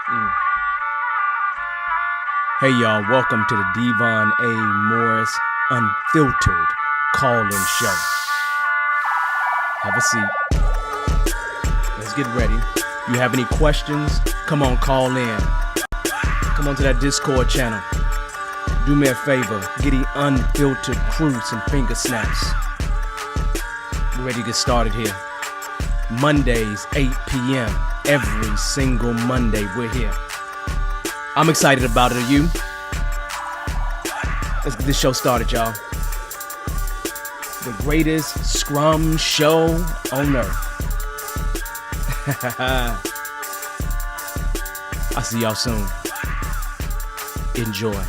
Mm. Hey y'all, welcome to the Devon A. Morris Unfiltered call-in show. Have a seat. Let's get ready. You have any questions? Come on, call in. Come on to that Discord channel. Do me a favor, get the unfiltered crew some finger snaps. We're ready to get started here. Mondays, 8 p.m. Every single Monday, we're here. I'm excited about it. Are you? Let's get this show started, y'all. The greatest Scrum show on earth. I'll see y'all soon. Enjoy.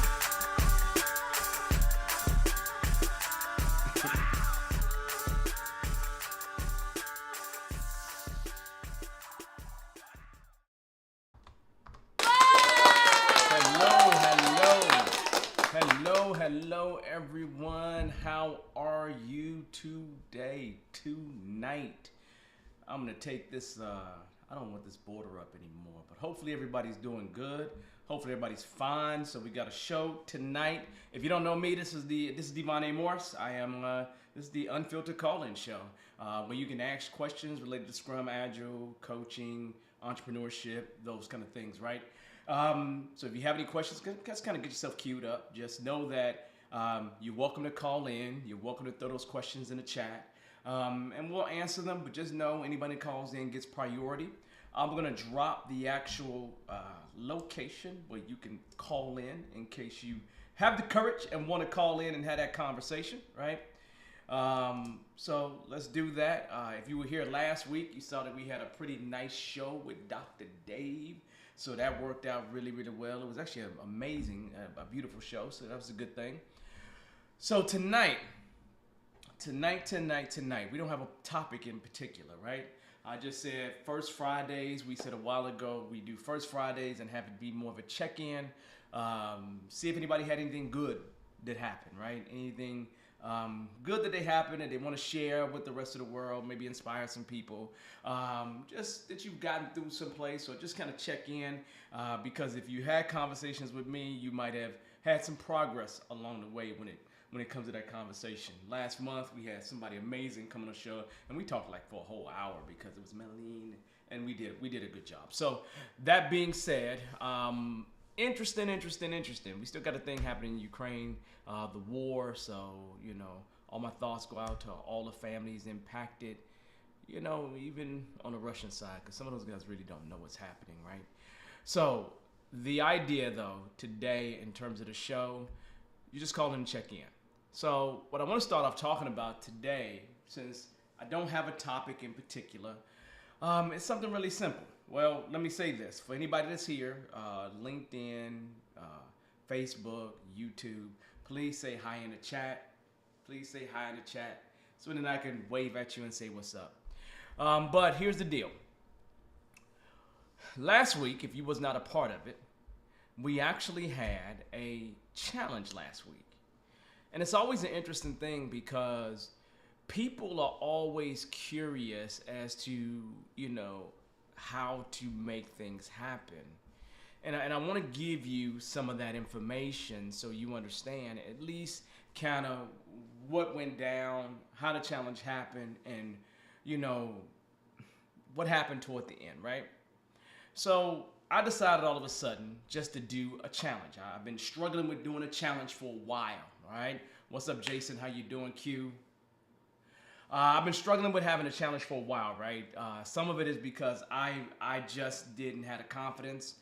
Hello, everyone. How are you tonight? I'm gonna take this. I don't want this border up anymore, but hopefully everybody's doing good. Hopefully everybody's fine. So we got a show tonight. If you don't know me, this is Devon A. Morris. This is the Unfiltered Call-In Show, where you can ask questions related to Scrum, Agile, coaching, entrepreneurship, those kind of things, right? So if you have any questions, just kind of get yourself queued up. Just know that you're welcome to call in. You're welcome to throw those questions in the chat. And we'll answer them, but just know anybody that calls in gets priority. I'm going to drop the actual location where you can call in case you have the courage and want to call in and have that conversation, right? So let's do that. If you were here last week, you saw that we had a pretty nice show with Dr. Dave. So that worked out really, really well. It was actually an amazing, a beautiful show. So that was a good thing. So tonight, we don't have a topic in particular, right? I just said first Fridays. We said a while ago we do first Fridays and have it be more of a check-in. See if anybody had anything good that happened, right? Anything good that they happened and they want to share with the rest of the world, maybe inspire some people, just that you've gotten through someplace, or just kind of check in, because if you had conversations with me, you might have had some progress along the way when it comes to that conversation. Last month we had somebody amazing come on the show, and we talked like for a whole hour because it was Melanie, and we did a good job. So that being said, interesting. We still got a thing happening in Ukraine, the war. So, all my thoughts go out to all the families impacted, even on the Russian side, because some of those guys really don't know what's happening, right? So the idea, though, today in terms of the show, you just call in and check in. So what I want to start off talking about today, since I don't have a topic in particular, it's something really simple. Well, let me say this. For anybody that's here, LinkedIn, Facebook, YouTube, please say hi in the chat. So then I can wave at you and say what's up. But here's the deal. Last week, if you was not a part of it, we actually had a challenge last week. And it's always an interesting thing because people are always curious as to, how to make things happen. And I want to give you some of that information so you understand at least kind of what went down, how the challenge happened, and, what happened toward the end, right? So I decided all of a sudden just to do a challenge. I've been struggling with doing a challenge for a while, all right? What's up, Jason? How you doing, Q? I've been struggling with having a challenge for a while, right? Some of it is because I just didn't have the confidence,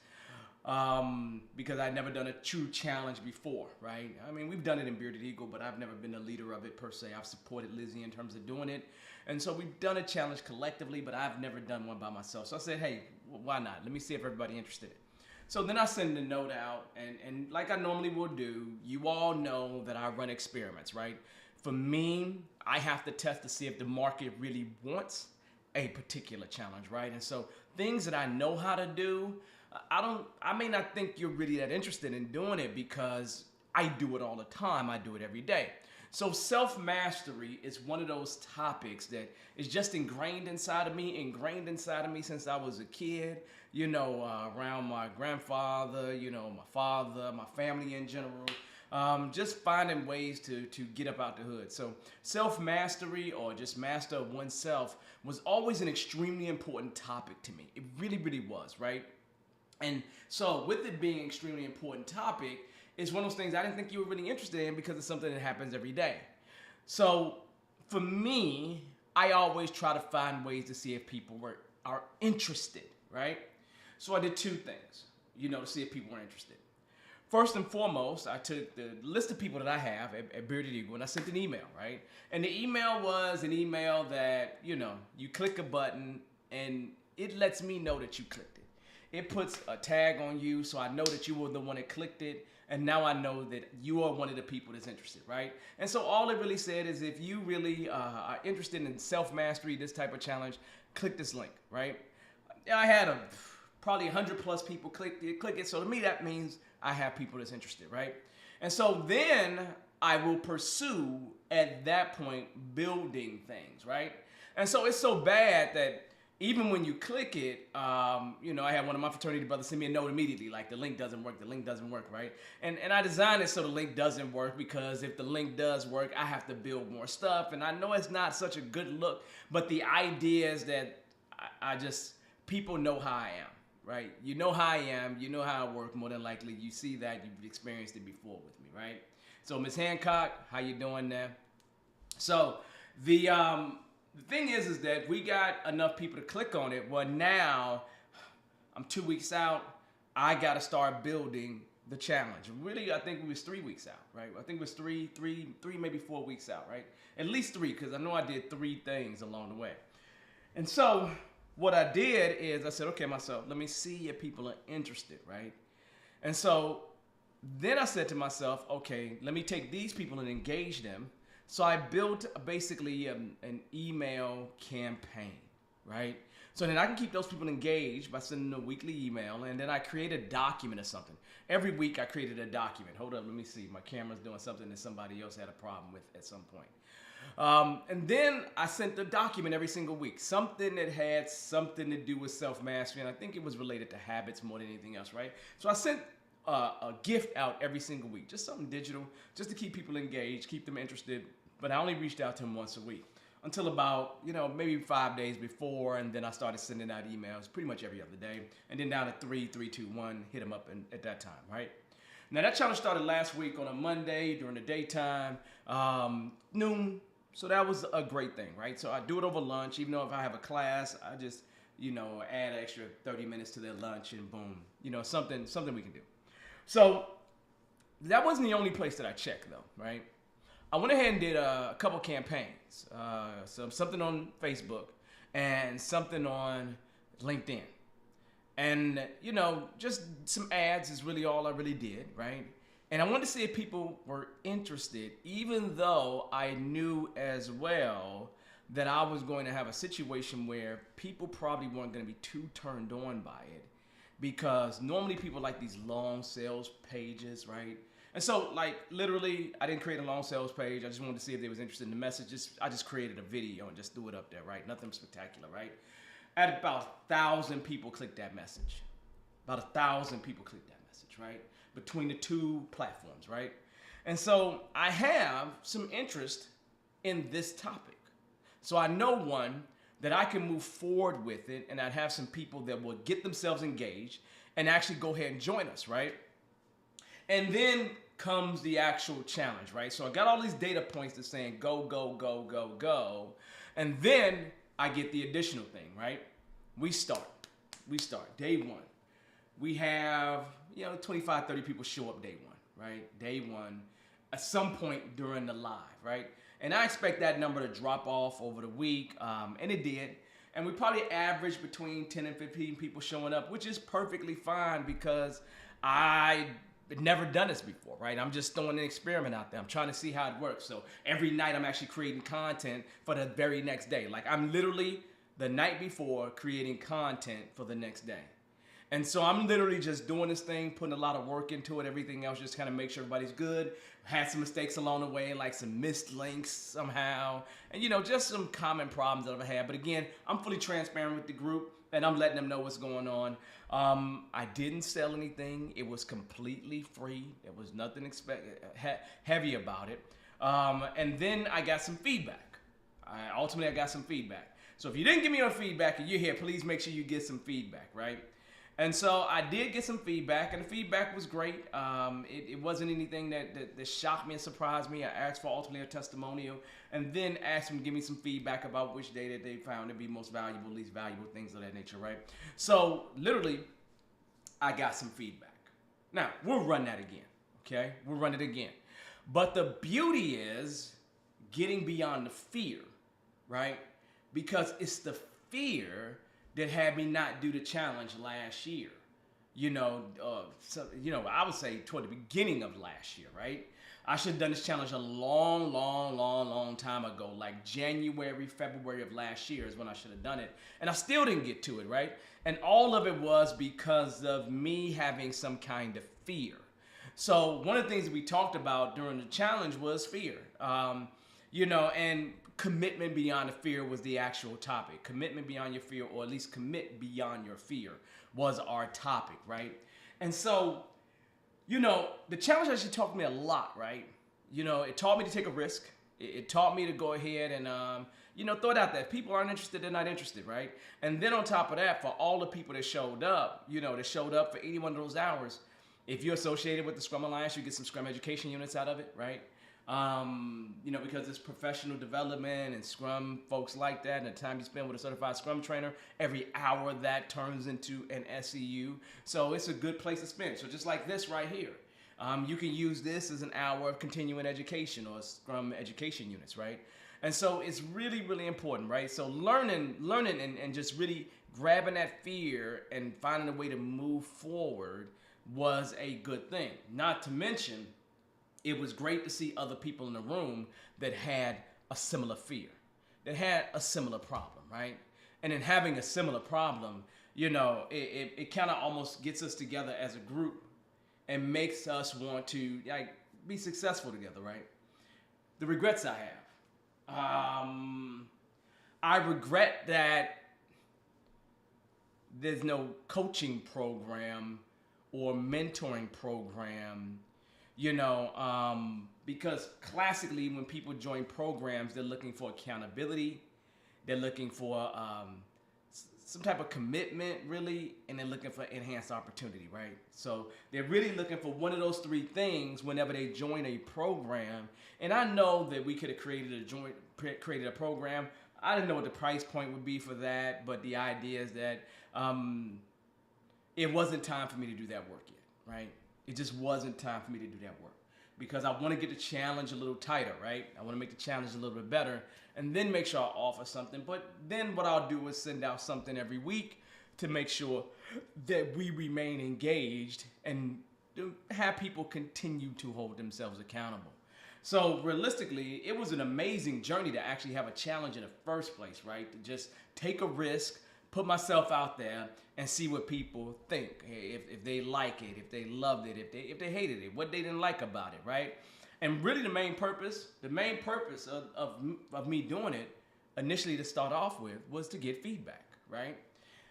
because I'd never done a true challenge before, right? I mean, we've done it in Bearded Eagle, but I've never been the leader of it per se. I've supported Lizzie in terms of doing it. And so we've done a challenge collectively, but I've never done one by myself. So I said, hey, why not? Let me see if everybody's interested. So then I send a note out, and like I normally will do, you all know that I run experiments, right? For me, I have to test to see if the market really wants a particular challenge, right? And so things that I know how to do, I may not think you're really that interested in doing it because I do it all the time. I do it every day. So self-mastery is one of those topics that is just ingrained inside of me since I was a kid, around my grandfather, my father, my family in general. Just finding ways to get up out the hood. So self-mastery, or just master of oneself, was always an extremely important topic to me. It really, really was, right? And so with it being an extremely important topic, it's one of those things I didn't think you were really interested in because it's something that happens every day. So for me, I always try to find ways to see if people are interested, right? So I did two things, to see if people were interested. First and foremost, I took the list of people that I have at Bearded Eagle and I sent an email, right? And the email was an email that, you click a button and it lets me know that you clicked it. It puts a tag on you, so I know that you were the one that clicked it, and now I know that you are one of the people that's interested, right? And so all it really said is if you really are interested in self-mastery, this type of challenge, click this link, right? I had probably 100 plus people click it, so to me that means I have people that's interested, right? And so then I will pursue, at that point, building things, right? And so it's so bad that even when you click it, I had one of my fraternity brothers send me a note immediately, like the link doesn't work, right? And I designed it so the link doesn't work, because if the link does work, I have to build more stuff. And I know it's not such a good look, but the idea is that people know how I am, right? You know how I am, you know how I work, more than likely. You see that, you've experienced it before with me, right? So Ms. Hancock, how you doing there? So the thing is that we got enough people to click on it. Well, now I'm 2 weeks out. I got to start building the challenge. Really, I think we was 3 weeks out, right? I think it was three, maybe 4 weeks out, right? At least 3, because I know I did 3 things along the way. And so what I did is I said, okay, myself, let me see if people are interested, right? And so then I said to myself, okay, let me take these people and engage them. So I built basically an email campaign, right? So then I can keep those people engaged by sending a weekly email, and then I create a document or something. Every week I created a document. Hold up, let me see. My camera's doing something that somebody else had a problem with at some point. And then I sent the document every single week, something that had something to do with self-mastery, and I think it was related to habits more than anything else, right? So I sent a gift out every single week, just something digital, just to keep people engaged, keep them interested. But I only reached out to them once a week until about, maybe 5 days before, and then I started sending out emails pretty much every other day, and then down to 3, 2, 1, hit them up at that time, right? Now that challenge started last week on a Monday during the daytime, noon. So that was a great thing, right? So I do it over lunch, even though if I have a class, I just, add an extra 30 minutes to their lunch, and boom, something we can do. So that wasn't the only place that I checked, though, right? I went ahead and did a couple campaigns, something on Facebook and something on LinkedIn. And, just some ads is really all I really did, right? And I wanted to see if people were interested, even though I knew as well that I was going to have a situation where people probably weren't going to be too turned on by it, because normally people like these long sales pages, right? And so, literally, I didn't create a long sales page. I just wanted to see if they was interested in the message. I just created a video and just threw it up there, right? Nothing spectacular, right? I had about 1,000 people click that message. About 1,000 people click that message, right? Between the two platforms, right? And so I have some interest in this topic. So I know, one, that I can move forward with it, and I'd have some people that will get themselves engaged and actually go ahead and join us, right? And then comes the actual challenge, right? So I got all these data points that's saying go, go, go, go, go. And then I get the additional thing, right? We start day one. We have, 25, 30 people show up day one, right? Day one, at some point during the live, right? And I expect that number to drop off over the week, and it did. And we probably averaged between 10 and 15 people showing up, which is perfectly fine because I never done this before, right? I'm just throwing an experiment out there. I'm trying to see how it works. So every night I'm actually creating content for the very next day. Like I'm literally the night before creating content for the next day. And so I'm literally just doing this thing, putting a lot of work into it, everything else, just kind of make sure everybody's good. Had some mistakes along the way, like some missed links somehow, and just some common problems that I've had. But again, I'm fully transparent with the group, and I'm letting them know what's going on. I didn't sell anything. It was completely free. There was nothing heavy about it. And then I got some feedback. Ultimately, I got some feedback. So if you didn't give me your feedback and you're here, please make sure you get some feedback, right? And so I did get some feedback, and the feedback was great. It wasn't anything that shocked me and surprised me. I asked for ultimately a testimonial, and then asked them to give me some feedback about which day that they found to be most valuable, least valuable, things of that nature, right? So literally, I got some feedback. Now, we'll run that again, okay? We'll run it again. But the beauty is getting beyond the fear, right? Because it's the fear that had me not do the challenge last year. I would say toward the beginning of last year, right? I should have done this challenge a long time ago, like January, February of last year is when I should have done it. And I still didn't get to it, right? And all of it was because of me having some kind of fear. So one of the things that we talked about during the challenge was fear. And commitment beyond the fear was the actual topic. Commitment beyond your fear, or at least commit beyond your fear, was our topic, right? And so, the challenge actually taught me a lot, right? It taught me to take a risk. It taught me to go ahead and, throw it out there. If people aren't interested, they're not interested, right? And then on top of that, for all the people that showed up, that showed up for 81 of those hours, if you're associated with the Scrum Alliance, you get some Scrum education units out of it, right? Because it's professional development and Scrum folks like that, and the time you spend with a certified Scrum trainer, every hour that turns into an SEU. So it's a good place to spend. So just like this right here, you can use this as an hour of continuing education or Scrum education units, right? And so it's really, really important, right? So learning and just really grabbing that fear and finding a way to move forward was a good thing. Not to mention, it was great to see other people in the room that had a similar fear, that had a similar problem, right? And in having a similar problem, it kind of almost gets us together as a group and makes us want to be successful together, right? The regrets I have. I regret that there's no coaching program or mentoring program, because classically when people join programs, they're looking for accountability, they're looking for some type of commitment, really, and they're looking for enhanced opportunity, right? So they're really looking for one of those three things whenever they join a program. And I know that we could have created a program. I didn't know what the price point would be for that, but the idea is that it wasn't time for me to do that work yet, right? It just wasn't time for me to do that work because I want to get the challenge a little tighter, right? I want to make the challenge a little bit better and then make sure I offer something. But then what I'll do is send out something every week to make sure that we remain engaged and have people continue to hold themselves accountable. So realistically, it was an amazing journey to actually have a challenge in the first place, right? To just take a risk, put myself out there and see what people think. If they like it, if they loved it, if they hated it, what they didn't like about it, right? And really the main purpose of me doing it initially to start off with was to get feedback, right?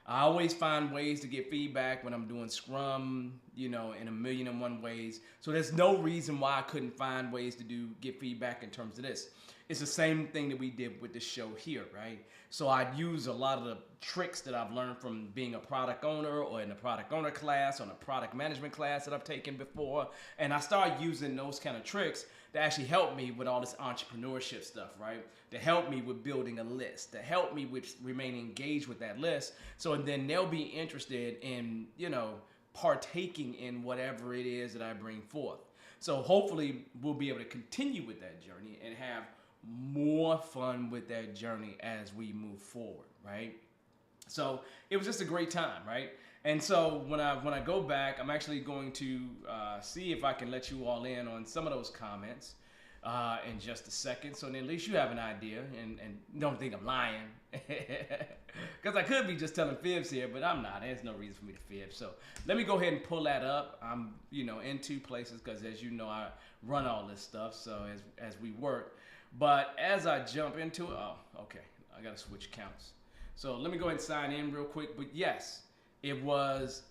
I always find ways to get feedback when I'm doing Scrum, in 1,000,001 ways. So there's no reason why I couldn't find ways to get feedback in terms of this. It's the same thing that we did with the show here, right? So I'd use a lot of the tricks that I've learned from being a product owner or in a product owner class or in a product management class that I've taken before. And I started using those kind of tricks to actually help me with all this entrepreneurship stuff, right? To help me with building a list, to help me with remaining engaged with that list. So then they'll be interested in, partaking in whatever it is that I bring forth. So hopefully we'll be able to continue with that journey and have more fun with that journey as we move forward, right? So it was just a great time, right? And so when I go back, I'm actually going to see if I can let you all in on some of those comments. in just a second. So then at least you have an idea and don't think I'm lying. Because I could be just telling fibs here, but I'm not. There's no reason for me to fib. So let me go ahead and pull that up. I'm, in two places because, as you know, I run all this stuff. So as we work. But as I jump into it, okay, I got to switch accounts. So let me go ahead and sign in real quick. But yes, it was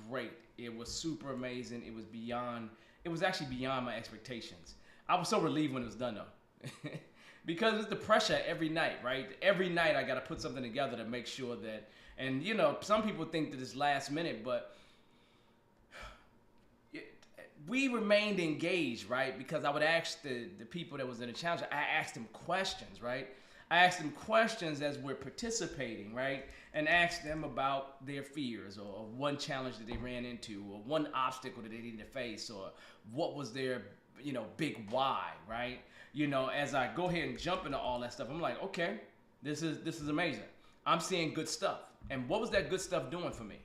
great. It was super amazing. It was actually beyond my expectations. I was so relieved when it was done though. Because it's the pressure every night, right? Every night I got to put something together to make sure that, and some people think that it's last minute, but we remained engaged, right? Because I would ask the people that was in the challenge, I asked them questions, right? I asked them questions as we're participating, right? And asked them about their fears or one challenge that they ran into or one obstacle that they needed to face or what was their, big why, right? As I go ahead and jump into all that stuff, I'm like, okay, this is amazing. I'm seeing good stuff. And what was that good stuff doing for me?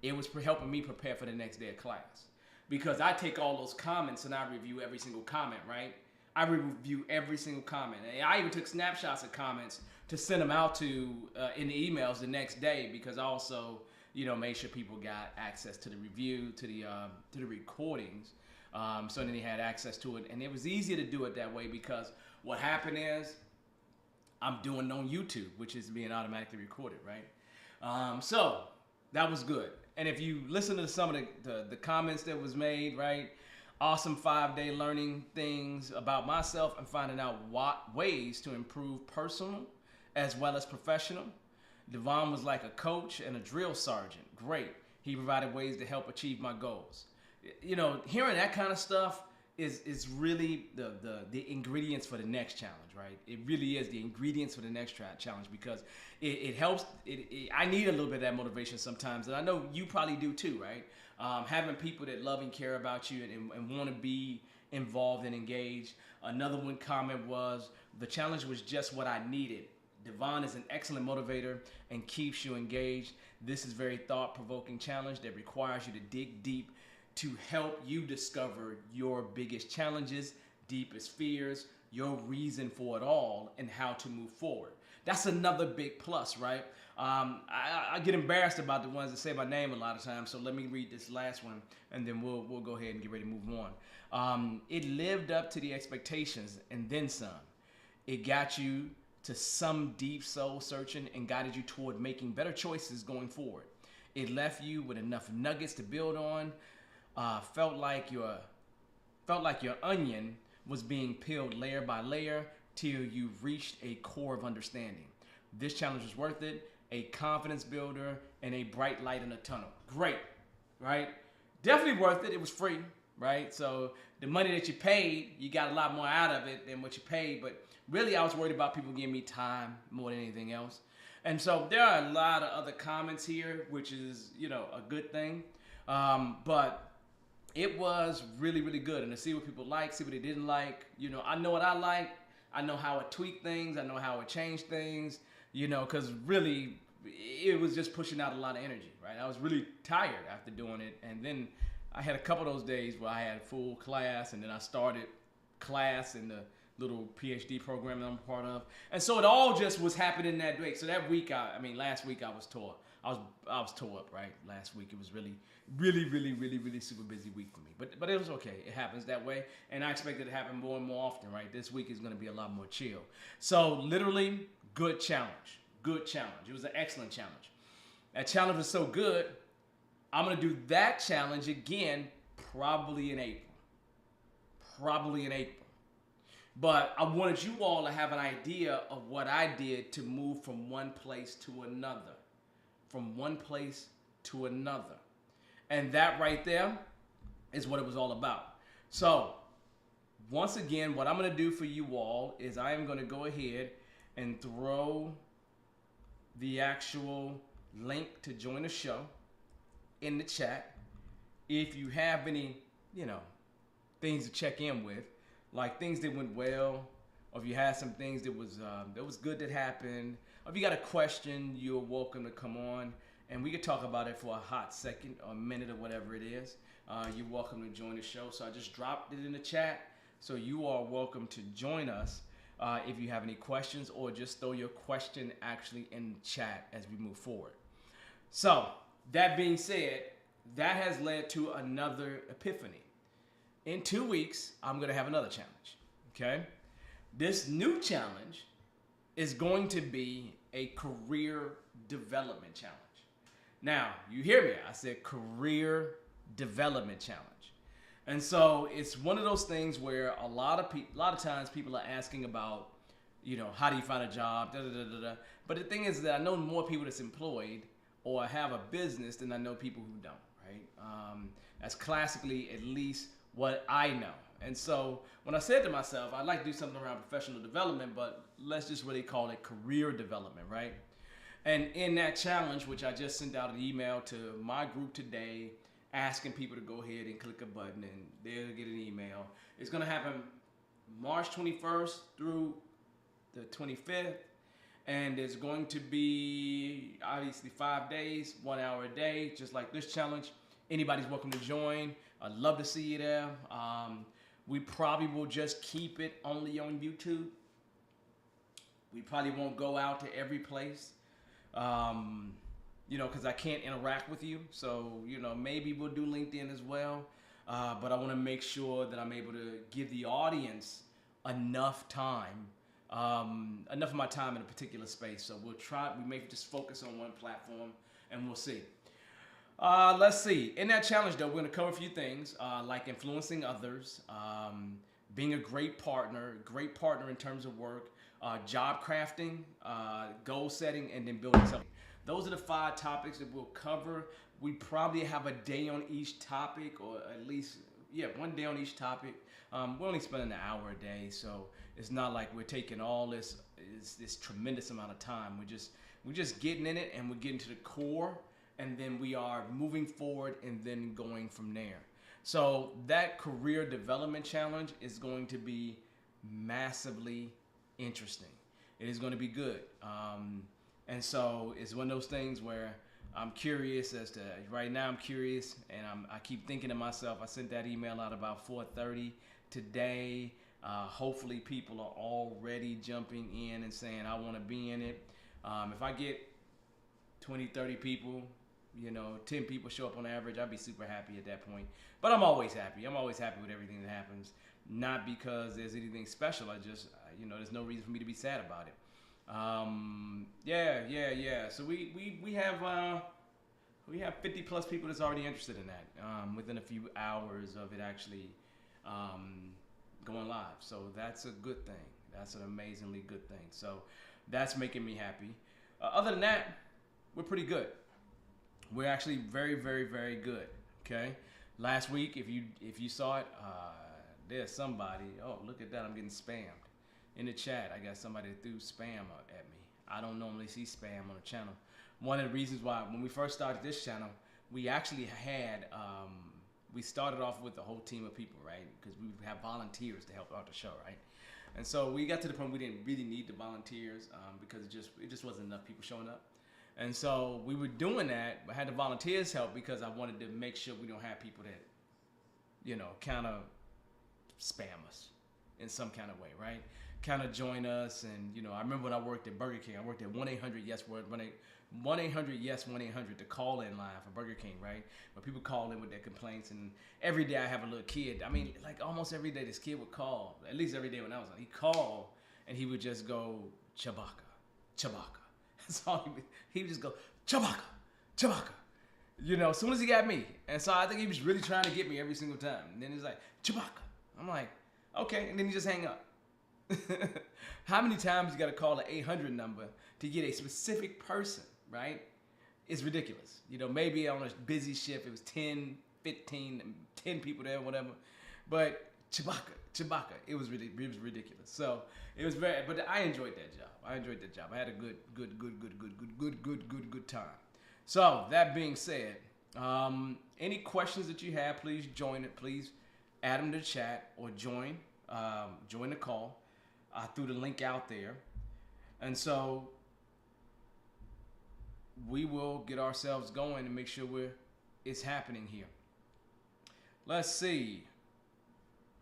It was helping me prepare for the next day of class. Because I take all those comments and I review every single comment, right? I review every single comment. And I even took snapshots of comments to send them out to in the emails the next day because I also, made sure people got access to the review, to the recordings. So then they had access to it. And it was easier to do it that way because what happened is I'm doing it on YouTube, which is being automatically recorded, right? So that was good. And if you listen to some of the comments that was made, right? Awesome 5-day learning things about myself and finding out ways to improve personal as well as professional. Devon was like a coach and a drill sergeant. Great. He provided ways to help achieve my goals. Hearing that kind of stuff is really the ingredients for the next challenge, right? It really is the ingredients for the next challenge because it helps. I need a little bit of that motivation sometimes, and I know you probably do too, right? Having people that love and care about you and want to be involved and engaged. Another one comment was, the challenge was just what I needed. Devon is an excellent motivator and keeps you engaged. This is a very thought-provoking challenge that requires you to dig deep to help you discover your biggest challenges, deepest fears, your reason for it all, and how to move forward. That's another big plus, right? I get embarrassed about the ones that say my name a lot of times, so let me read this last one, and then we'll go ahead and get ready to move on. It lived up to the expectations and then some. It got you to some deep soul searching and guided you toward making better choices going forward. It left you with enough nuggets to build on. Felt like your onion was being peeled layer by layer till you reached a core of understanding. This challenge was worth it, a confidence builder, and a bright light in the tunnel. Great, right? Definitely worth it. It was free, right? So the money that you paid, you got a lot more out of it than what you paid. But really, I was worried about people giving me time more than anything else. And so there are a lot of other comments here, which is, a good thing. But it was really, really good. And to see what people like, see what they didn't like. I know what I like. I know how it tweaked things. I know how it changed things, because really it was just pushing out a lot of energy, right? I was really tired after doing it. And then I had a couple of those days where I had full class and then I started class in the little PhD program that I'm a part of. And so it all just was happening that week. So that week, last week I was tore. I was tore up, right? Last week it was really super busy week for me. But it was okay. It happens that way. And I expect it to happen more and more often, right? This week is going to be a lot more chill. So literally, good challenge. Good challenge. It was an excellent challenge. That challenge was so good, I'm going to do that challenge again probably in April. But I wanted you all to have an idea of what I did to move from one place to another. And that right there is what it was all about. So, once again, what I'm going to do for you all is I am going to go ahead and throw the actual link to join the show in the chat. If you have any, things to check in with, like things that went well, or if you had some things that was good that happened, or if you got a question, you're welcome to come on and we could talk about it for a hot second or a minute or whatever it is. You're welcome to join the show. So I just dropped it in the chat. So you are welcome to join us if you have any questions, or just throw your question actually in chat as we move forward. So that being said, that has led to another epiphany. In 2 weeks, I'm going to have another challenge. Okay? This new challenge is going to be a career development challenge. Now, you hear me. I said career development challenge. And so it's one of those things where a lot of times people are asking about, how do you find a job? Da, da, da, da, da. But the thing is that I know more people that's employed or have a business than I know people who don't, right? That's classically at least what I know. And so when I said to myself, I'd like to do something around professional development, but let's just really call it career development, right? And in that challenge, which I just sent out an email to my group today, asking people to go ahead and click a button and they'll get an email. It's going to happen March 21st through the 25th. And it's going to be obviously 5 days, 1 hour a day, just like this challenge. Anybody's welcome to join. I'd love to see you there. We probably will just keep it only on YouTube. We probably won't go out to every place, because I can't interact with you. So, maybe we'll do LinkedIn as well. But I want to make sure that I'm able to give the audience enough time, enough of my time in a particular space. So we may just focus on one platform and we'll see. Let's see. In that challenge, though, we're going to cover a few things like influencing others, being a great partner in terms of work, job crafting, goal setting, and then building something. Those are the 5 topics that we'll cover. We probably have a day on each topic, or at least, 1 day on each topic. We're only spending an hour a day, so it's not like we're taking all this tremendous amount of time. We're just getting in it, and we're getting to the core, and then we are moving forward and then going from there. So that career development challenge is going to be massively interesting. It is going to be good. And so it's one of those things where I'm curious right now I'm curious, and I keep thinking to myself, I sent that email out about 4:30 today. Hopefully people are already jumping in and saying, I want to be in it. If I get 20, 30 people, 10 people show up on average, I'd be super happy at that point. But I'm always happy. I'm always happy with everything that happens. Not because there's anything special. I just, there's no reason for me to be sad about it. So we have 50 plus people that's already interested in that within a few hours of it actually going live. So that's a good thing. That's an amazingly good thing. So that's making me happy. Other than that, we're pretty good. We're actually very, very, very good. Okay. Last week, if you saw it, there's somebody. Oh, look at that! I'm getting spammed. In the chat, I got somebody that threw spam at me. I don't normally see spam on the channel. One of the reasons why, when we first started this channel, we actually had, we started off with a whole team of people, right? Because we have volunteers to help out the show, right? And so we got to the point we didn't really need the volunteers because it just wasn't enough people showing up. And so we were doing that, but had the volunteers help because I wanted to make sure we don't have people that, kind of spam us in some kind of way, right? Kind of join us. And I remember when I worked at Burger King, I worked at 1-800-YES-WORD, 1-800-YES-1-800 to call in line for Burger King, right? Where people call in with their complaints, and every day I have a little kid. I mean, like almost every day this kid would call, at least every day when I was on, he'd call and he would just go, Chewbacca, Chewbacca. That's all he would just go, Chewbacca, Chewbacca. As soon as he got me. And so I think he was really trying to get me every single time. And then he's like, Chewbacca. I'm like, okay. And then he just hang up. How many times you got to call an 800 number to get a specific person, right? It's ridiculous. Maybe on a busy shift, it was 10, 15, 10 people there, whatever. But Chewbacca, it was ridiculous. So it was but I enjoyed that job. I had a good time. So that being said, any questions that you have, please join it. Please add them to the chat or join the call. I threw the link out there. And so we will get ourselves going and make sure it's happening here. Let's see.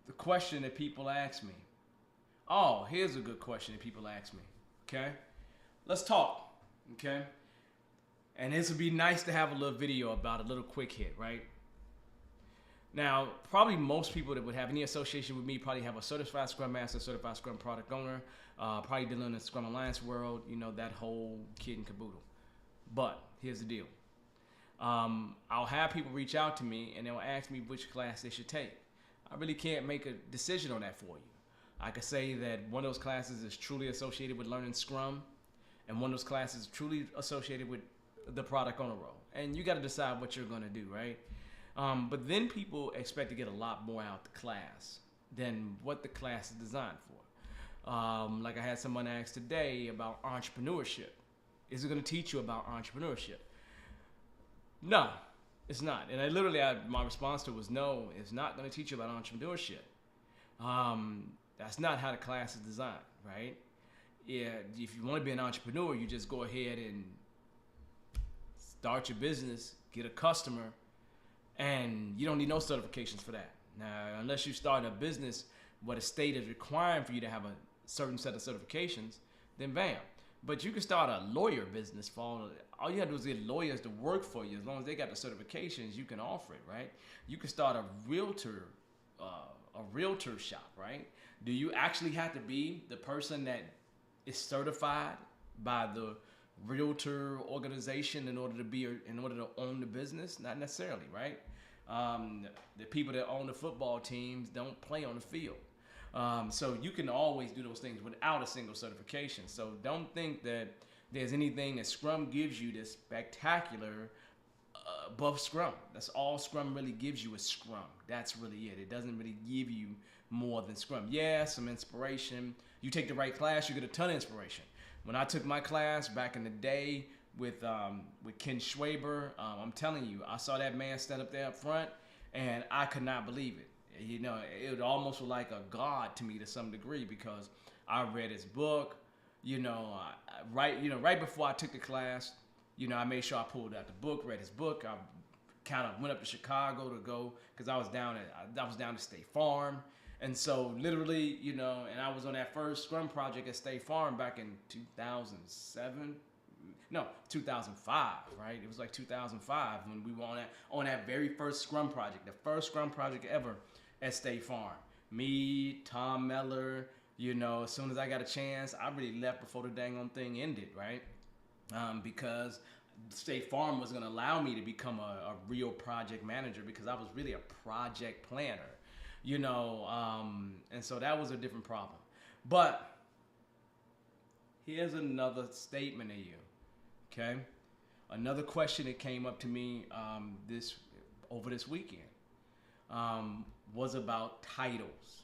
the question that people ask me. Oh, here's a good question that people ask me. Okay, let's talk. Okay, and this would be nice to have a little video about a little quick hit, right? Now, probably most people that would have any association with me probably have a certified Scrum Master, certified Scrum Product Owner, probably dealing in the Scrum Alliance world, that whole kit and caboodle. But here's the deal. I'll have people reach out to me and they'll ask me which class they should take. I really can't make a decision on that for you. I could say that one of those classes is truly associated with learning Scrum, and one of those classes is truly associated with the product owner role. And you got to decide what you're going to do, right? But then people expect to get a lot more out the class than what the class is designed for. Like I had someone ask today about entrepreneurship. Is it going to teach you about entrepreneurship? No, it's not. And my response to it was no, it's not going to teach you about entrepreneurship. That's not how the class is designed, right? Yeah, if you want to be an entrepreneur, you just go ahead and start your business, get a customer, and you don't need no certifications for that. Now, unless you start a business where the state is requiring for you to have a certain set of certifications, then bam. But you can start a lawyer business for all you have to do is get lawyers to work for you. As long as they got the certifications, you can offer it, right? You can start a realtor shop, right? Do you actually have to be the person that is certified by the realtor organization in order to own the business? Not necessarily, right? The people that own the football teams don't play on the field. So you can always do those things without a single certification. So don't think that there's anything that Scrum gives you that's spectacular above Scrum. That's all Scrum really gives you is Scrum. That's really it. It doesn't really give you more than Scrum. Yeah, some inspiration. You take the right class, you get a ton of inspiration. When I took my class back in the day with Ken Schwaber, I'm telling you, I saw that man stand up there up front, and I could not believe it. It almost was like a god to me to some degree, because I read his book. Right before I took the class, I made sure I pulled out the book, read his book. I kind of went up to Chicago to go because I was down to State Farm. And so literally, and I was on that first Scrum project at State Farm back in 2005, right? It was like 2005 when we were on that very first Scrum project, the first Scrum project ever at State Farm. Me, Tom Meller, as soon as I got a chance, I really left before the dang on thing ended, right? Because State Farm was going to allow me to become a real project manager, because I was really a project planner. And so that was a different problem. But here's another statement to you, okay? Another question that came up to me over this weekend was about titles,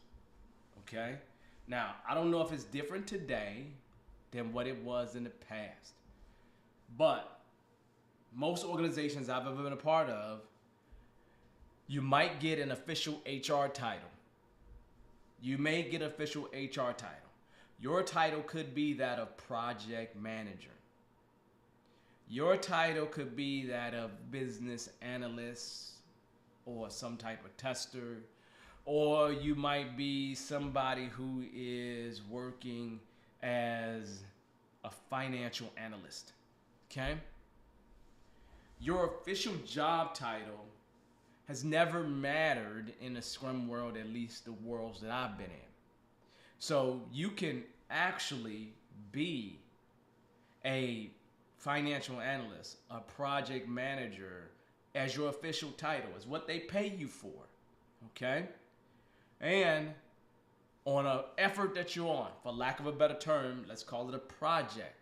okay? Now, I don't know if it's different today than what it was in the past, but most organizations I've ever been a part of, you might get an official HR title. You may get an official HR title. Your title could be that of project manager. Your title could be that of business analyst or some type of tester, or you might be somebody who is working as a financial analyst, okay? Your official job title has never mattered in the Scrum world, at least the worlds that I've been in. So you can actually be a financial analyst, a project manager as your official title. Is what they pay you for, okay? And on an effort that you're on, for lack of a better term, let's call it a project,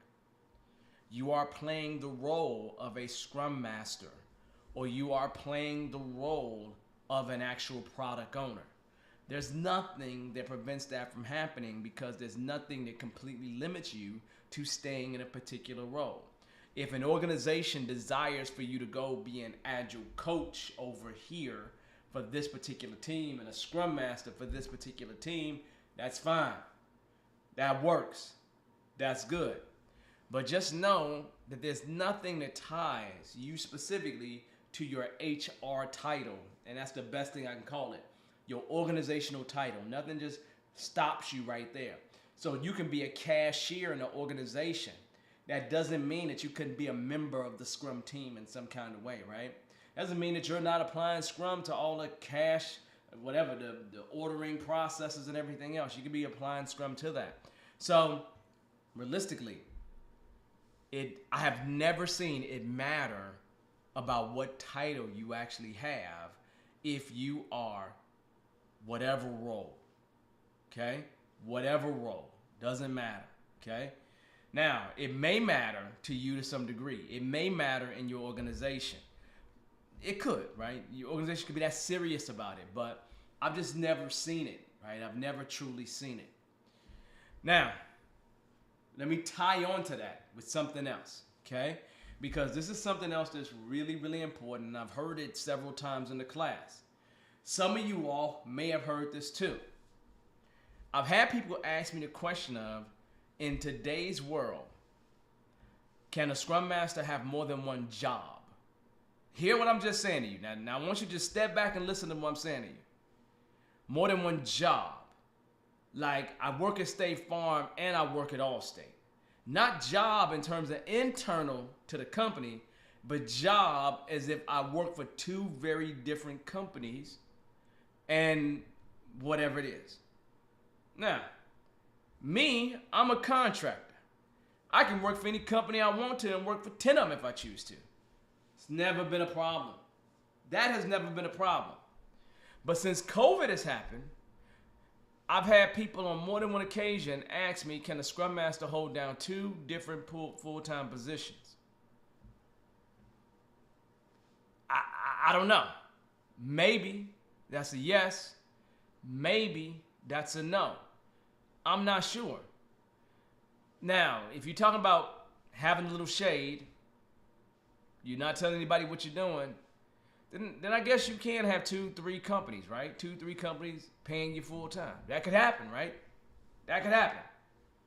you are playing the role of a Scrum Master, or you are playing the role of an actual product owner. There's nothing that prevents that from happening, because there's nothing that completely limits you to staying in a particular role. If an organization desires for you to go be an agile coach over here for this particular team and a Scrum Master for this particular team, that's fine. That works. That's good. But just know that there's nothing that ties you specifically to your HR title, and that's the best thing I can call it. your organizational title. Nothing just stops you right there. So you can be a cashier in an organization. That doesn't mean that you couldn't be a member of the Scrum team in some kind of way, right? Doesn't mean that you're not applying Scrum to all the cash, whatever, the ordering processes and everything else. You can be applying Scrum to that. So realistically, I have never seen it matter about what title you actually have if you are whatever role, okay? Whatever role, doesn't matter, okay? Now, it may matter to you to some degree. It may matter in your organization. It could, right? Your organization could be that serious about it, but I've just never seen it, right? I've never truly seen it. Now, let me tie on to that with something else, okay? Because this is something else that's really, really important, and I've heard it several times in the class. Some of you all may have heard this too. I've had people ask me the question of, in today's world, can a Scrum Master have more than one job? Hear what I'm just saying to you. Now I want you to just step back and listen to what I'm saying to you. More than one job. Like, I work at State Farm and I work at Allstate. Not job in terms of internal to the company, but job as if I work for two very different companies and whatever it is. Now, me, I'm a contractor. I can work for any company I want to and work for 10 of them if I choose to. It's never been a problem. That has never been a problem. But since COVID has happened, I've had people on more than one occasion ask me, can a Scrum Master hold down two different full-time positions? I don't know. Maybe that's a yes. Maybe that's a no. I'm not sure. Now, if you're talking about having a little shade, you're not telling anybody what you're doing, then I guess you can have 2-3 companies, right? 2-3 companies paying you full time. That could happen, right? That could happen,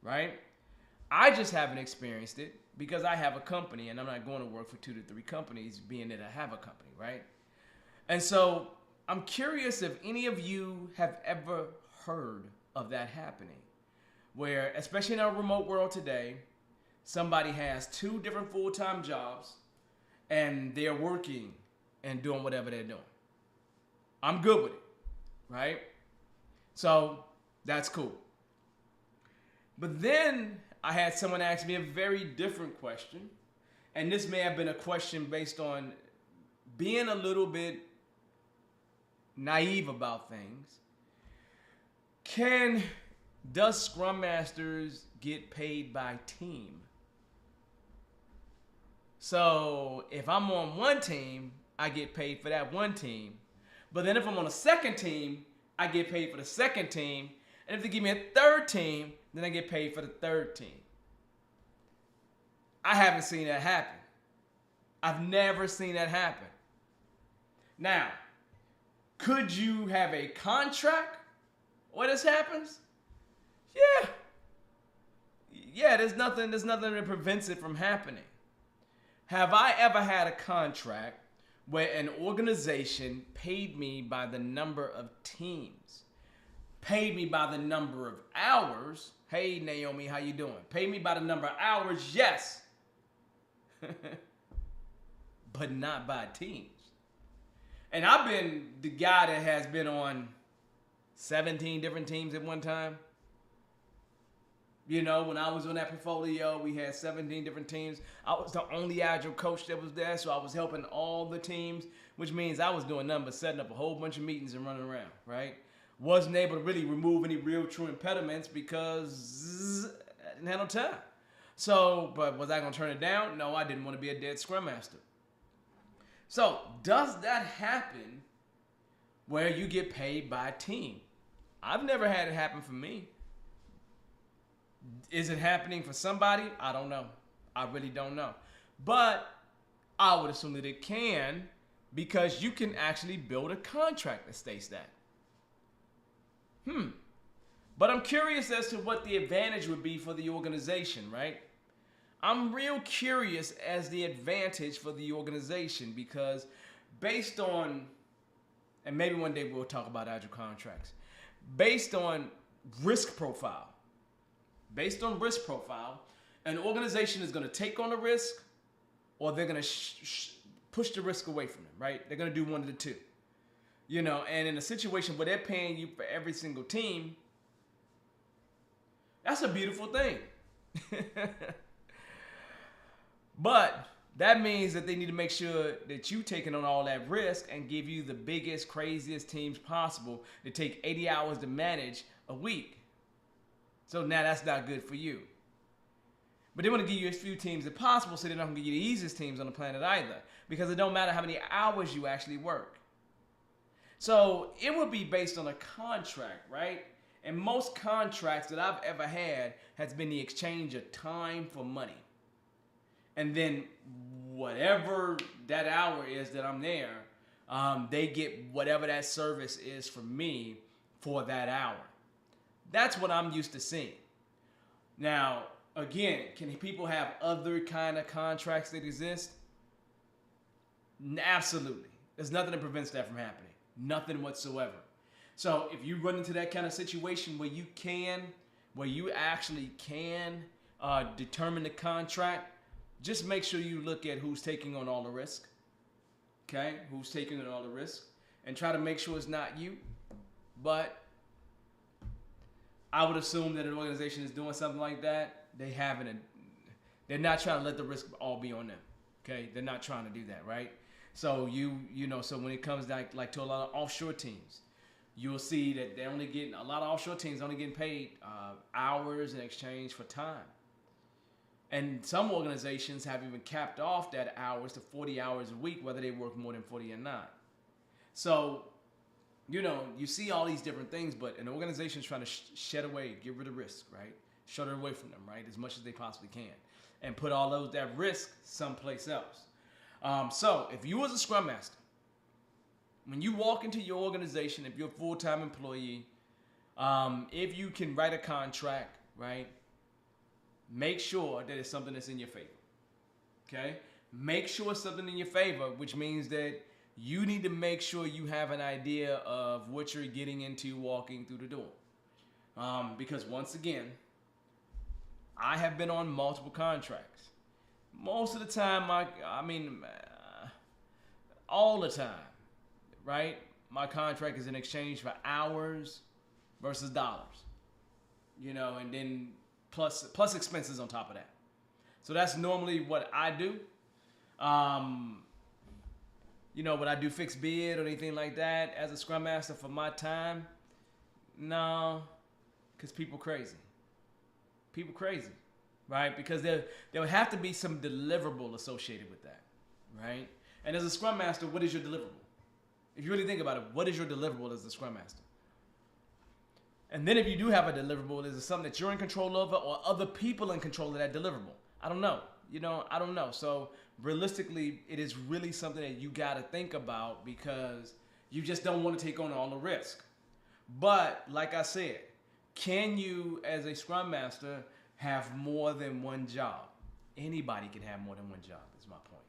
right? I just haven't experienced it because I have a company and I'm not going to work for 2 to 3 companies being that I have a company, right? And so I'm curious if any of you have ever heard of that happening, where, especially in our remote world today, somebody has 2 different full-time jobs and they're working and doing whatever they're doing. I'm good with it, right? So that's cool. But then I had someone ask me a very different question, and this may have been a question based on being a little bit naive about things. Does Scrum Masters get paid by team? So if I'm on one team, I get paid for that one team. But then if I'm on a second team, I get paid for the second team. And if they give me a third team, then I get paid for the third team. I haven't seen that happen. I've never seen that happen. Now, could you have a contract where this happens? Yeah, there's nothing that prevents it from happening. Have I ever had a contract where an organization paid me by the number of teams, paid me by the number of hours? Hey, Naomi, how you doing? Paid me by the number of hours, yes. But not by teams. And I've been the guy that has been on 17 different teams at one time. You know, when I was on that portfolio, we had 17 different teams. I was the only agile coach that was there, so I was helping all the teams, which means I was doing nothing but setting up a whole bunch of meetings and running around, right? Wasn't able to really remove any real true impediments because I didn't have no time. So, but was I going to turn it down? No, I didn't want to be a dead Scrum Master. So, does that happen where you get paid by a team? I've never had it happen for me. Is it happening for somebody? I don't know. I really don't know. But I would assume that it can, because you can actually build a contract that states that. But I'm curious as to what the advantage would be for the organization, right? I'm real curious as the advantage for the organization, because based on, and maybe one day we'll talk about agile contracts, based on risk profile. Based on risk profile, an organization is going to take on the risk, or they're going to push the risk away from them, right? They're going to do one of the two. You know, and in a situation where they're paying you for every single team, that's a beautiful thing. But that means that they need to make sure that you taking on all that risk and give you the biggest, craziest teams possible to take 80 hours to manage a week. So now that's not good for you. But they want to give you as few teams as possible, so they're not going to give you the easiest teams on the planet either, because it don't matter how many hours you actually work. So it would be based on a contract, right? And most contracts that I've ever had has been the exchange of time for money. And then whatever that hour is that I'm there, they get whatever that service is from me for that hour. That's what I'm used to seeing. Now, again, can people have other kind of contracts that exist? Absolutely. There's nothing that prevents that from happening. Nothing whatsoever. So if you run into that kind of situation where you actually can determine the contract, just make sure you look at who's taking on all the risk. Okay? Who's taking on all the risk. And try to make sure it's not you. But I would assume that an organization is doing something like that. They're not trying to let the risk all be on them. Okay? They're not trying to do that, right? So so when it comes down like to a lot of offshore teams, you'll see that a lot of offshore teams only getting paid hours in exchange for time. And some organizations have even capped off that hours to 40 hours a week, whether they work more than 40 or not. So, you see all these different things, but an organization is trying to shed away, get rid of risk, right? Shut it away from them, right? As much as they possibly can. And put all that risk someplace else. So, if you as a Scrum Master, when you walk into your organization, if you're a full-time employee, if you can write a contract, right? Make sure that it's something that's in your favor. Okay? Make sure it's something in your favor, which means that you need to make sure you have an idea of what you're getting into walking through the door. Because once again, I have been on multiple contracts. Most of the time, all the time, right? My contract is in exchange for hours versus dollars. And then plus expenses on top of that. So that's normally what I do. Would I do fixed bid or anything like that as a Scrum Master for my time? No, because people crazy. People crazy, right? Because there would have to be some deliverable associated with that, right? And as a Scrum Master, what is your deliverable? If you really think about it, what is your deliverable as a Scrum Master? And then if you do have a deliverable, is it something that you're in control of or other people in control of that deliverable? I don't know. I don't know. So realistically, it is really something that you got to think about because you just don't want to take on all the risk. But like I said, can you as a Scrum Master have more than one job? Anybody can have more than one job is my point.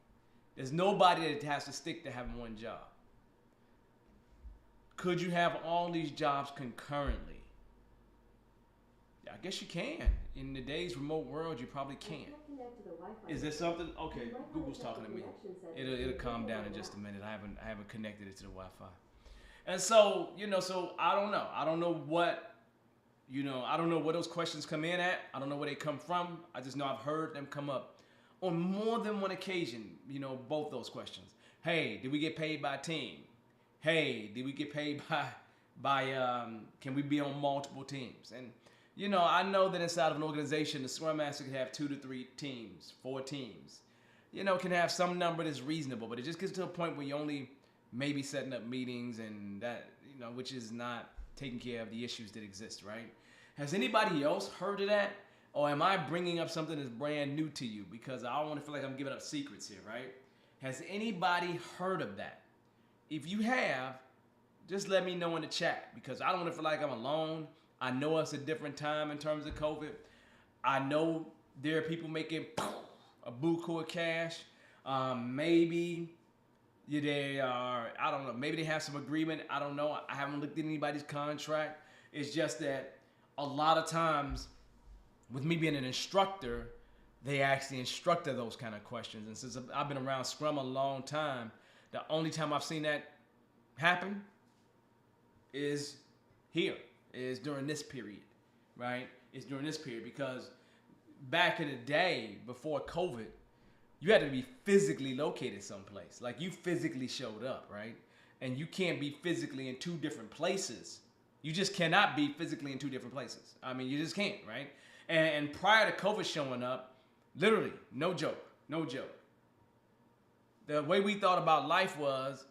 There's nobody that has to stick to having one job. Could you have all these jobs concurrently? I guess you can. In today's remote world, you probably can. Is there something? Okay, Google's talking to me. It'll calm down in just a minute. I haven't connected it to the Wi-Fi. And so, so I don't know. I don't know what, I don't know where those questions come in at. I don't know where they come from. I just know I've heard them come up on more than one occasion, both those questions. Hey, did we get paid by team? Hey, did we get paid by can we be on multiple teams? And I know that inside of an organization, the Scrum Master can have 2 to 3 teams, 4 teams. Can have some number that's reasonable, but it just gets to a point where you only maybe setting up meetings and that, which is not taking care of the issues that exist, right? Has anybody else heard of that? Or am I bringing up something that's brand new to you? Because I don't want to feel like I'm giving up secrets here, right? Has anybody heard of that? If you have, just let me know in the chat because I don't want to feel like I'm alone. I know it's a different time in terms of COVID. I know there are people making a buku of cash. Maybe They are, I don't know, maybe they have some agreement. I don't know. I haven't looked at anybody's contract. It's just that a lot of times with me being an instructor, they ask the instructor those kind of questions. And since I've been around Scrum a long time, the only time I've seen that happen is during this period, right? It's during this period because back in the day before COVID, you had to be physically located someplace. Like you physically showed up, right? And you can't be physically in two different places. You just cannot be physically in two different places. I mean, you just can't, right? And prior to COVID showing up, literally, no joke. The way we thought about life was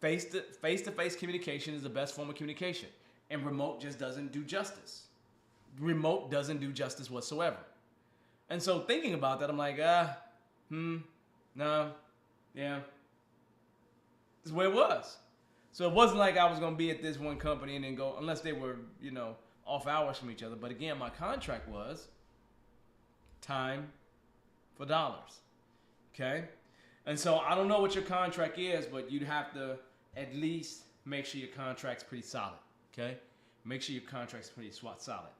face-to-face communication is the best form of communication. And remote just doesn't do justice. Remote doesn't do justice whatsoever. And so thinking about that, I'm like, no, yeah. This is where it was. So it wasn't like I was going to be at this one company and then go, unless they were, off hours from each other. But again, my contract was time for dollars. Okay? And so I don't know what your contract is, but you'd have to at least make sure your contract's pretty solid. Okay? Make sure your contract's pretty solid.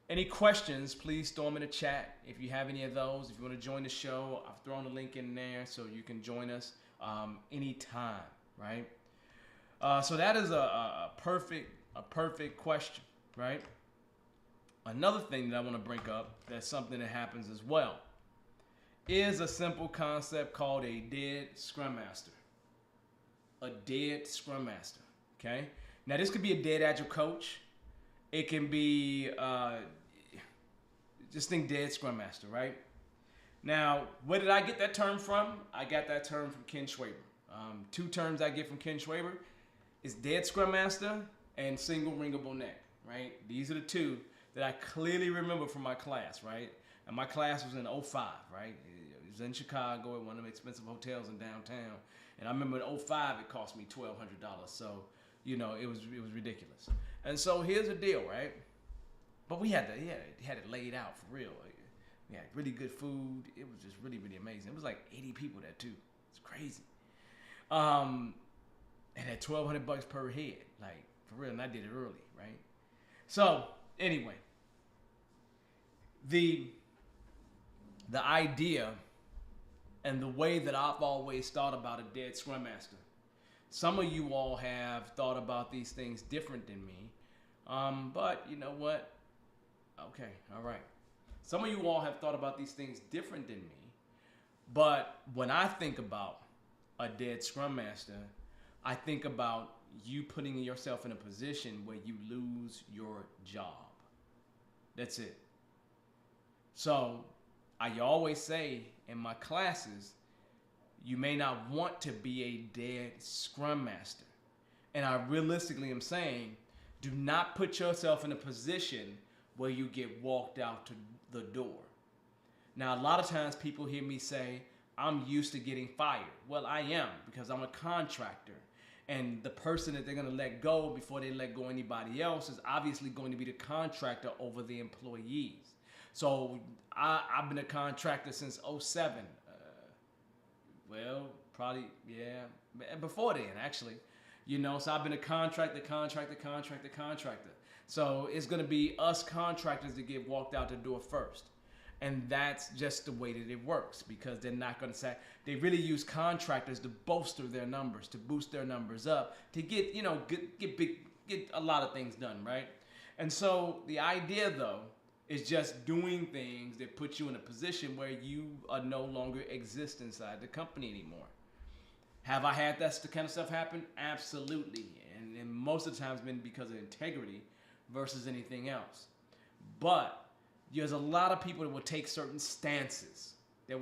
Any questions, please throw them in the chat. If you have any of those, if you want to join the show, I've thrown a link in there so you can join us anytime, right? So that is a perfect question, right? Another thing that I want to bring up, that's something that happens as well, is a simple concept called a dead Scrum Master. A dead Scrum Master, okay? Now this could be a dead Agile coach. It can be, just think dead Scrum Master, right? Now, where did I get that term from? I got that term from Ken Schwaber. Two terms I get from Ken Schwaber is dead Scrum Master and single ringable neck, right? These are the two that I clearly remember from my class, right? And my class was in 05, right? It was in Chicago at one of the expensive hotels in downtown. And I remember in 05, it cost me $1,200. So, it was ridiculous. And so here's the deal, right? But we had it laid out for real. We had really good food. It was just really, really amazing. It was like 80 people there too. It's crazy. And at $1,200 per head, like for real. And I did it early, right? So anyway, the idea and the way that I've always thought about a dead Scrum Master. Some of you all have thought about these things different than me. But you know what? Okay, all right. Some of you all have thought about these things different than me. But when I think about a dead Scrum Master, I think about you putting yourself in a position where you lose your job. That's it. So I always say in my classes, you may not want to be a dead Scrum Master. And I realistically am saying, do not put yourself in a position where you get walked out to the door. Now, a lot of times people hear me say, I'm used to getting fired. Well, I am, because I'm a contractor. And the person that they're going to let go before they let go anybody else is obviously going to be the contractor over the employees. So I've been a contractor since 07. Well, probably, yeah, before then, actually. So I've been a contractor. So it's going to be us contractors that get walked out the door first. And that's just the way that it works, because they're not going to say, they really use contractors to bolster their numbers, to boost their numbers up, to get, get a lot of things done, right? And so the idea, though, is just doing things that put you in a position where you are no longer exist inside the company anymore. Have I had that kind of stuff happen? Absolutely. And most of the time it's been because of integrity versus anything else. But there's a lot of people that will take certain stances. That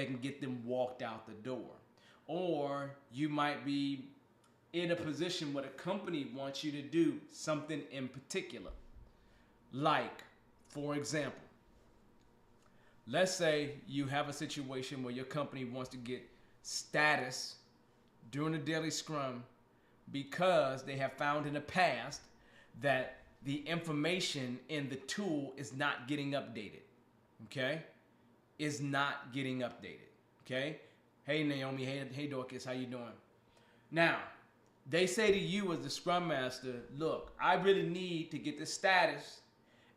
can get them walked out the door. Or you might be in a position where the company wants you to do something in particular. Like, for example, let's say you have a situation where your company wants to get status during the daily Scrum because they have found in the past that the information in the tool is not getting updated, okay? Is not getting updated, okay? Hey Naomi, hey Dorcas, how you doing? Now, they say to you as the Scrum Master, look, I really need to get this status,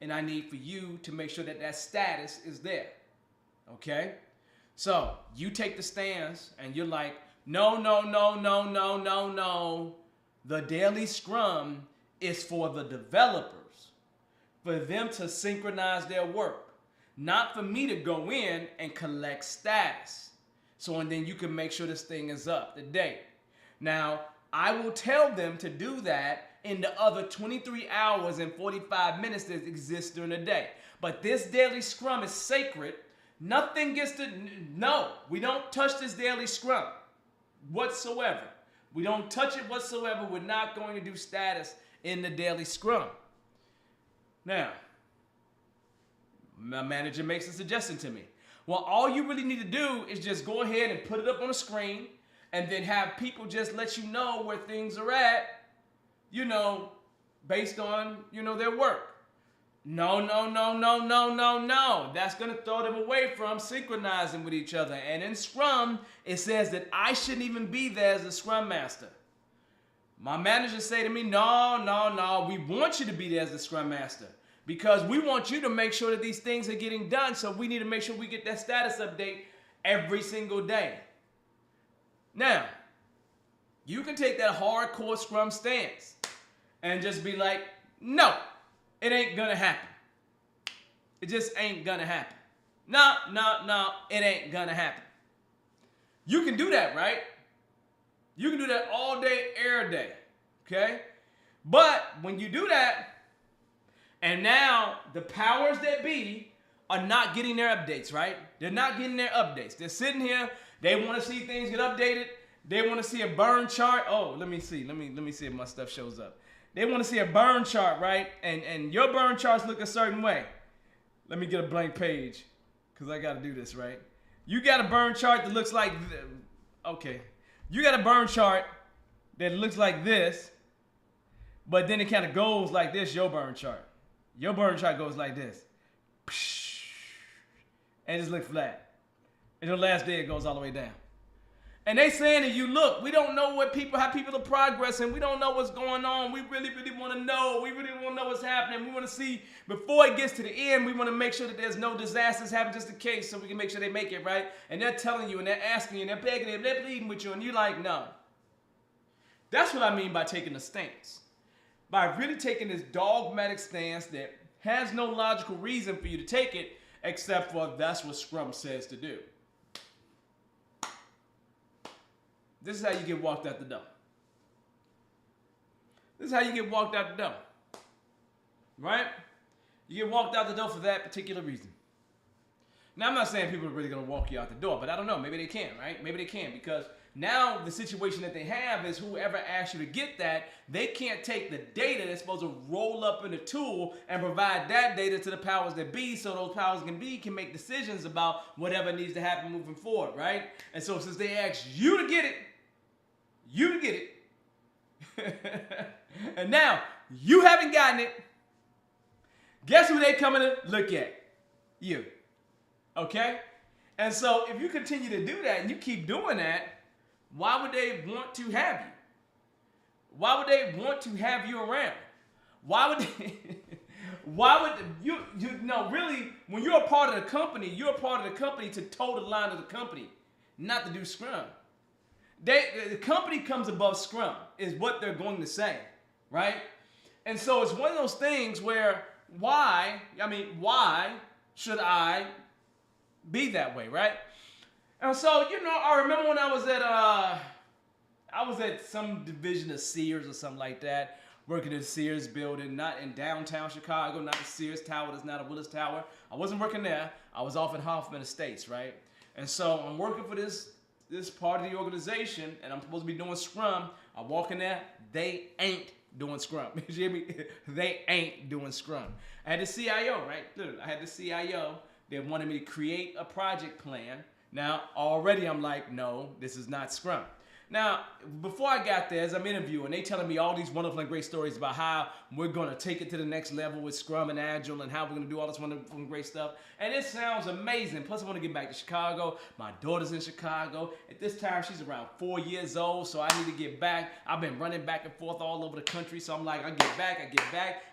and I need for you to make sure that that status is there. Okay? So, you take the stance, and you're like, no, no, no, no, no, no, no. The daily Scrum is for the developers, for them to synchronize their work, not for me to go in and collect status. So, and then you can make sure this thing is up to date. Now, I will tell them to do that in the other 23 hours and 45 minutes that exist during the day. But this daily Scrum is sacred. Nothing gets to, no, we don't touch this daily Scrum whatsoever. We don't touch it whatsoever. We're not going to do status in the daily Scrum. Now, my manager makes a suggestion to me. Well, all you really need to do is just go ahead and put it up on the screen and then have people just let you know where things are at, based on, their work. No, no, no, no, no, no, no. That's going to throw them away from synchronizing with each other. And in Scrum, it says that I shouldn't even be there as a Scrum Master. My managers say to me, no, no, no, we want you to be there as the Scrum Master because we want you to make sure that these things are getting done. So we need to make sure we get that status update every single day. Now, you can take that hardcore Scrum stance and just be like, no, it ain't gonna happen. It just ain't gonna happen. No, no, no, it ain't gonna happen. You can do that, right? You can do that all day, every day, okay? But when you do that, and now the powers that be are not getting their updates, right? They're not getting their updates. They're sitting here. They want to see things get updated. They want to see a burn chart. Oh, let me see. Let me see if my stuff shows up. They want to see a burn chart, right? And your burn charts look a certain way. Let me get a blank page because I got to do this, right? You got a burn chart that looks like, okay. You got a burn chart that looks like this, but then it kind of goes like this, your burn chart. Your burn chart goes like this. And just look flat. And the last day it goes all the way down. And they saying to you, look, we don't know how people are progressing. We don't know what's going on. We really, really want to know. We really want to know what's happening. We want to see before it gets to the end, we want to make sure that there's no disasters happen just in case so we can make sure they make it, right? And they're telling you and they're asking you and they're begging you and they're pleading with you and you're like, no. That's what I mean by taking a stance. By really taking this dogmatic stance that has no logical reason for you to take it except for that's what Scrum says to do. This is how you get walked out the door. This is how you get walked out the door. Right? You get walked out the door for that particular reason. Now, I'm not saying people are really going to walk you out the door, but I don't know. Maybe they can, right? Maybe they can because now the situation that they have is whoever asked you to get that, they can't take the data that's supposed to roll up in the tool and provide that data to the powers that be so those powers that be can make decisions about whatever needs to happen moving forward, right? And so since they asked you to get it, and now you haven't gotten it, guess who they coming to look at? You. Okay? And so if you continue to do that and you keep doing that, why would they want to have you? Why would they want to have you around? Why would you really, when you're a part of the company, you're a part of the company to toe the line of the company, not to do Scrum. The company comes above Scrum, is what they're going to say, right? And so it's one of those things where why should I be that way, right? And so, I remember when I was at some division of Sears or something like that, working in the Sears building, not in downtown Chicago, not the Sears Tower, that's not a Willis Tower. I wasn't working there. I was off in Hoffman Estates, right? And so I'm working for this part of the organization, and I'm supposed to be doing Scrum. I walk in there, they ain't doing Scrum. You hear me? They ain't doing Scrum. I had the CIO, right? Literally, I had the CIO that wanted me to create a project plan. Now, already I'm like, no, this is not Scrum. Now, before I got there, as I'm interviewing, they telling me all these wonderful and great stories about how we're going to take it to the next level with Scrum and Agile and how we're going to do all this wonderful and great stuff. And it sounds amazing. Plus, I want to get back to Chicago. My daughter's in Chicago. At this time, she's around 4 years old, so I need to get back. I've been running back and forth all over the country, so I'm like, I get back.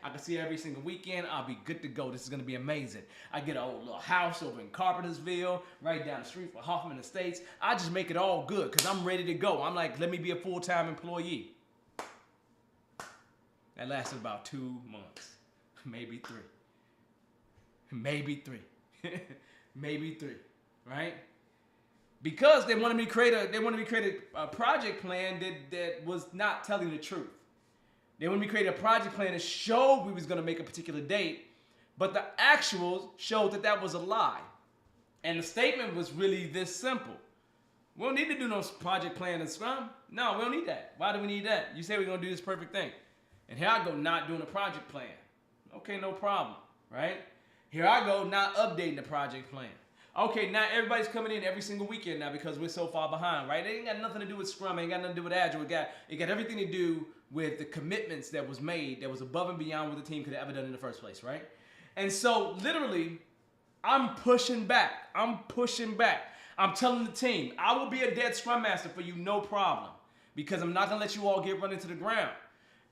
I can see her every single weekend. I'll be good to go. This is going to be amazing. I get a little house over in Carpentersville, right down the street from Hoffman Estates. I just make it all good because I'm ready to go. I'm like, let me be a full-time employee. That lasted about 2 months, maybe 3. Maybe 3. Maybe 3, right? Because they wanted me to create a project plan that was not telling the truth. They wanted me to create a project plan that showed we was going to make a particular date, but the actuals showed that was a lie. And the statement was really this simple. We don't need to do no project plan in Scrum. No, we don't need that. Why do we need that? You say we're going to do this perfect thing. And here I go not doing a project plan. Okay, no problem, right? Here I go not updating the project plan. Okay, now everybody's coming in every single weekend now because we're so far behind, right? It ain't got nothing to do with Scrum. It ain't got nothing to do with Agile. It got everything to do with the commitments that was made that was above and beyond what the team could have ever done in the first place, right? And so literally, I'm pushing back. I'm telling the team, I will be a dead Scrum Master for you, no problem. Because I'm not going to let you all get run into the ground.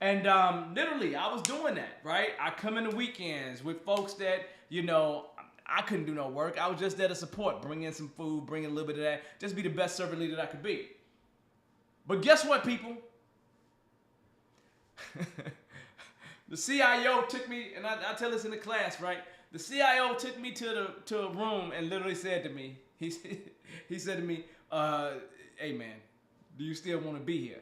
And literally, I was doing that, right? I come in the weekends with folks that, I couldn't do no work. I was just there to support, bring in some food, bring in a little bit of that, just be the best servant leader that I could be. But guess what, people? The CIO took me, and I tell this in the class, right? The CIO took me to a room and literally said to me, he said to me, hey man, do you still want to be here?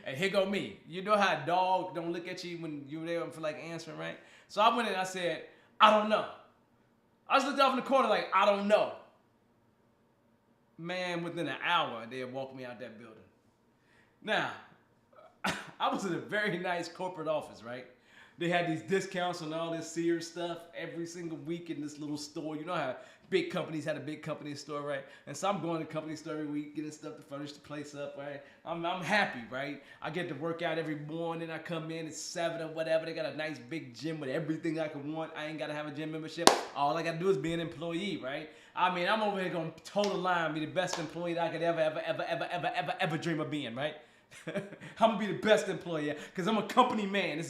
And here go me. You know how a dog don't look at you when you're there for like answering, right? So I went in and I said, I don't know. I just looked off in the corner like, I don't know. Man, within an hour, they had walked me out that building. Now, I was in a very nice corporate office, right? They had these discounts on all this Sears stuff every single week in this little store. You know how big companies had a big company store, right? And so I'm going to the company store every week, getting stuff to furnish the place up, right? I'm happy, right? I get to work out every morning. I come in at 7 or whatever. They got a nice big gym with everything I could want. I ain't got to have a gym membership. All I got to do is be an employee, right? I mean, I'm over here going to toe the line, be the best employee that I could ever dream of being, right? I'm gonna be the best employee because I'm a company man.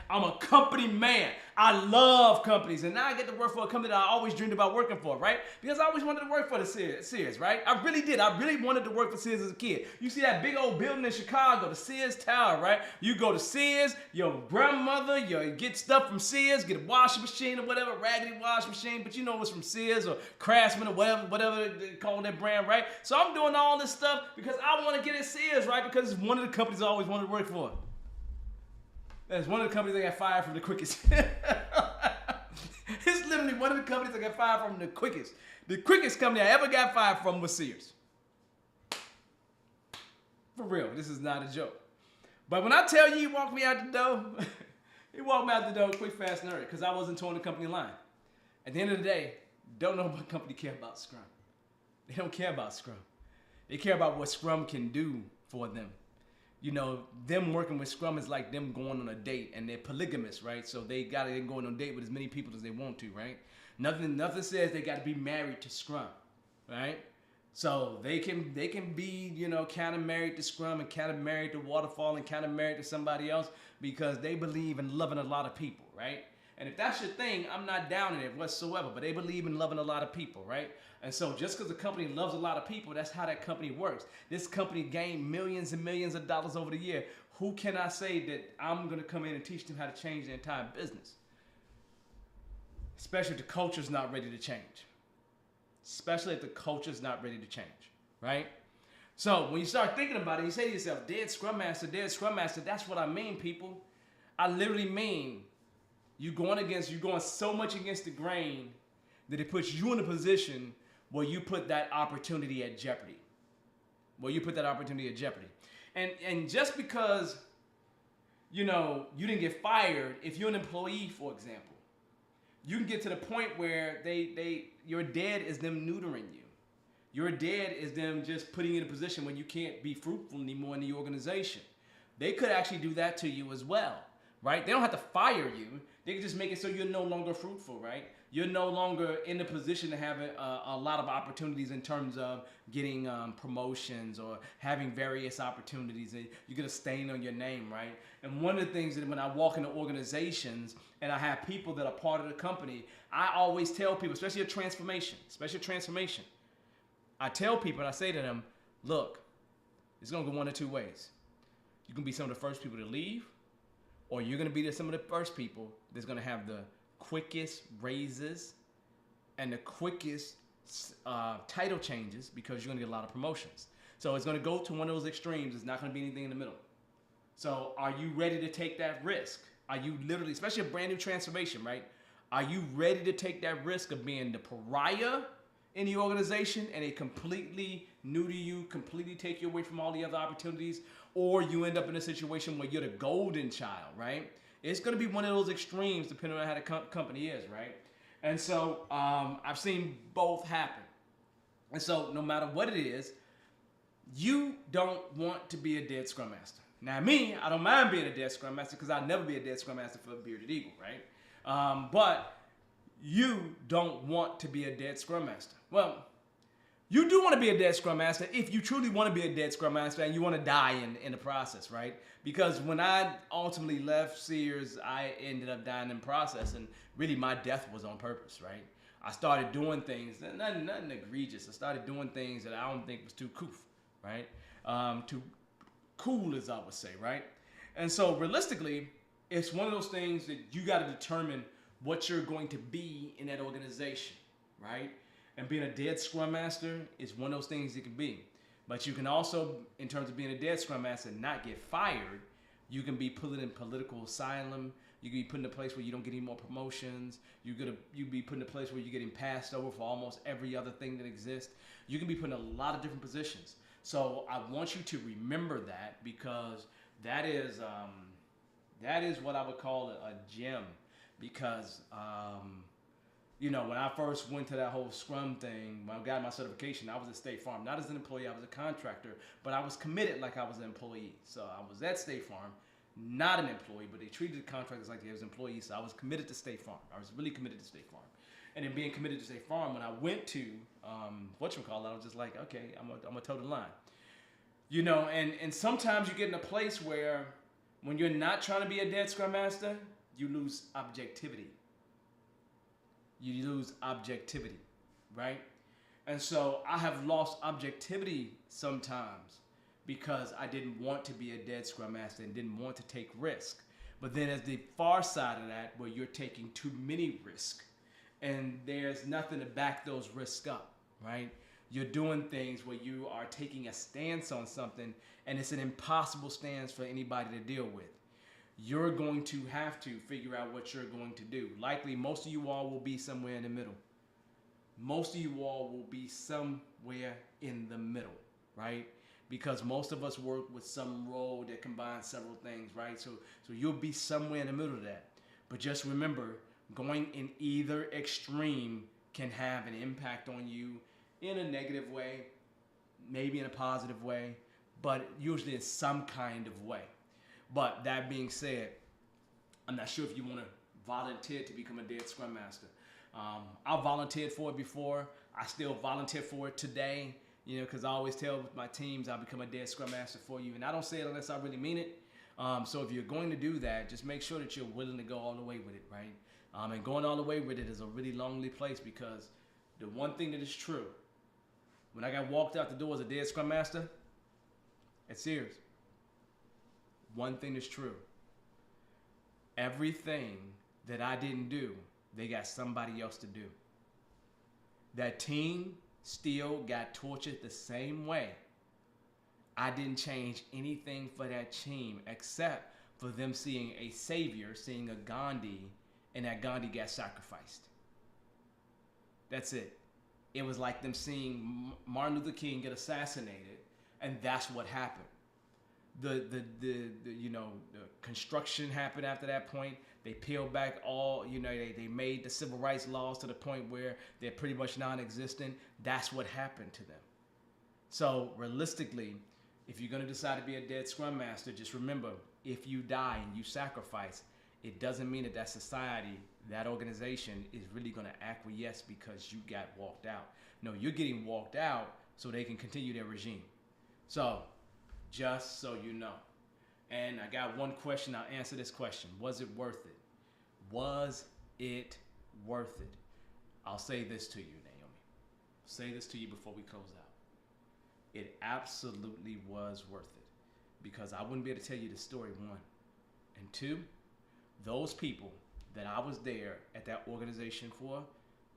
I'm a company man. I love companies, and now I get to work for a company that I always dreamed about working for, right? Because I always wanted to work for the Sears, right? I really did. I really wanted to work for Sears as a kid. You see that big old building in Chicago, the Sears Tower, right? You go to Sears, your grandmother, you get stuff from Sears, get a washing machine or whatever, raggedy washing machine, but you know it's from Sears or Craftsman or whatever they call that brand, right? So I'm doing all this stuff because I want to get at Sears, right? Because it's one of the companies I always wanted to work for. That's one of the companies I got fired from the quickest. It's literally one of the companies I got fired from the quickest. The quickest company I ever got fired from was Sears. For real, this is not a joke. But when I tell you he walked me out the door, he walked me out the door quick, fast, and hurry, because I wasn't towing the company line. At the end of the day, don't know what company care about Scrum. They don't care about Scrum. They care about what Scrum can do for them. You know, them working with Scrum is like them going on a date, and they're polygamous, right? So they got to go on a date with as many people as they want to, right? Nothing says they got to be married to Scrum, right? So they can be, kind of married to Scrum and kind of married to Waterfall and kind of married to somebody else because they believe in loving a lot of people, right? And if that's your thing, I'm not down in it whatsoever, but they believe in loving a lot of people, right? And so just because a company loves a lot of people, that's how that company works. This company gained millions and millions of dollars over the year. Who can I say that I'm going to come in and teach them how to change their entire business? Especially if the culture's not ready to change. Especially if the culture's not ready to change, right? So when you start thinking about it, you say to yourself, dead Scrum Master, that's what I mean, people. I literally mean you're going so much against the grain that it puts you in a position where you put that opportunity at jeopardy. And just because, you didn't get fired, if you're an employee, for example, you can get to the point where your dead is them neutering you. Your dead is them just putting you in a position where you can't be fruitful anymore in the organization. They could actually do that to you as well, right? They don't have to fire you. They can just make it so you're no longer fruitful, right? You're no longer in the position to have a lot of opportunities in terms of getting promotions or having various opportunities. And you get a stain on your name, right? And one of the things that when I walk into organizations and I have people that are part of the company, I always tell people, especially a transformation, I tell people and I say to them, look, it's going to go one of two ways. You're going to be some of the first people to leave, or you're going to be some of the first people that's going to have the quickest raises and the quickest title changes because you're going to get a lot of promotions. So it's going to go to one of those extremes. It's not going to be anything in the middle. So are you ready to take that risk? Are you literally, especially a brand new transformation, right? Are you ready to take that risk of being the pariah in the organization and they completely new to you, completely take you away from all the other opportunities, or you end up in a situation where you're the golden child, right? It's going to be one of those extremes depending on how the company is, right? And so I've seen both happen. And so no matter what it is, you don't want to be a dead Scrum Master. Now me, I don't mind being a dead Scrum Master because I'll never be a dead Scrum Master for a Bearded Eagle, right? But you don't want to be a dead Scrum Master. Well, you do want to be a dead Scrum Master if you truly want to be a dead Scrum Master and you want to die in the process, right? Because when I ultimately left Sears, I ended up dying in the process, and really my death was on purpose, right? I started doing things, nothing egregious. I started doing things that I don't think was too coof, right? Too cool, as I would say, right? And so realistically, it's one of those things that you got to determine what you're going to be in that organization, right? And being a dead Scrum Master is one of those things it can be. But you can also, in terms of being a dead Scrum Master, not get fired. You can be put in political asylum. You can be put in a place where you don't get any more promotions. You be put in a place where you're getting passed over for almost every other thing that exists. You can be put in a lot of different positions. So I want you to remember that, because that is what I would call a gem. Because when I first went to that whole Scrum thing, when I got my certification, I was at State Farm. Not as an employee, I was a contractor, but I was committed like I was an employee. So I was at State Farm, not an employee, but they treated the contractors like they was employees. So I was committed to State Farm. I was really committed to State Farm. And then being committed to State Farm, when I went to I was just like, okay, I'm gonna toe the line. And sometimes you get in a place where when you're not trying to be a dead Scrum Master, you lose objectivity. You lose objectivity, right? And so I have lost objectivity sometimes because I didn't want to be a dead Scrum Master and didn't want to take risk. But then as the far side of that, where you're taking too many risks and there's nothing to back those risks up, right? You're doing things where you are taking a stance on something and it's an impossible stance for anybody to deal with. You're going to have to figure out what you're going to do. Likely, most of you all will be somewhere in the middle. Most of you all will be somewhere in the middle, right? Because most of us work with some role that combines several things, right? So you'll be somewhere in the middle of that. But just remember, going in either extreme can have an impact on you in a negative way, maybe in a positive way, but usually in some kind of way. But that being said, I'm not sure if you want to volunteer to become a dead Scrum Master. I volunteered for it before. I still volunteer for it today, because I always tell my teams I'll become a dead Scrum Master for you. And I don't say it unless I really mean it. So if you're going to do that, just make sure that you're willing to go all the way with it, right? And going all the way with it is a really lonely place, because the one thing that is true, when I got walked out the door as a dead Scrum Master at Sears, one thing is true. Everything that I didn't do, they got somebody else to do. That team still got tortured the same way. I didn't change anything for that team except for them seeing a savior, seeing a Gandhi, and that Gandhi got sacrificed. That's it. It was like them seeing Martin Luther King get assassinated, and that's what happened. the construction happened after that point. They peeled back all, they made the civil rights laws to the point where they're pretty much non-existent. That's what happened to them. So realistically, if you're going to decide to be a dead Scrum Master, just remember, if you die and you sacrifice, it doesn't mean that society, that organization is really going to acquiesce because you got walked out. No, you're getting walked out so they can continue their regime. So, just so you know. And I got one question. I'll answer this question. Was it worth it? Was it worth it? I'll say this to you, Naomi. Say this to you before we close out. It absolutely was worth it, because I wouldn't be able to tell you the story, one. And two, those people that I was there at that organization for,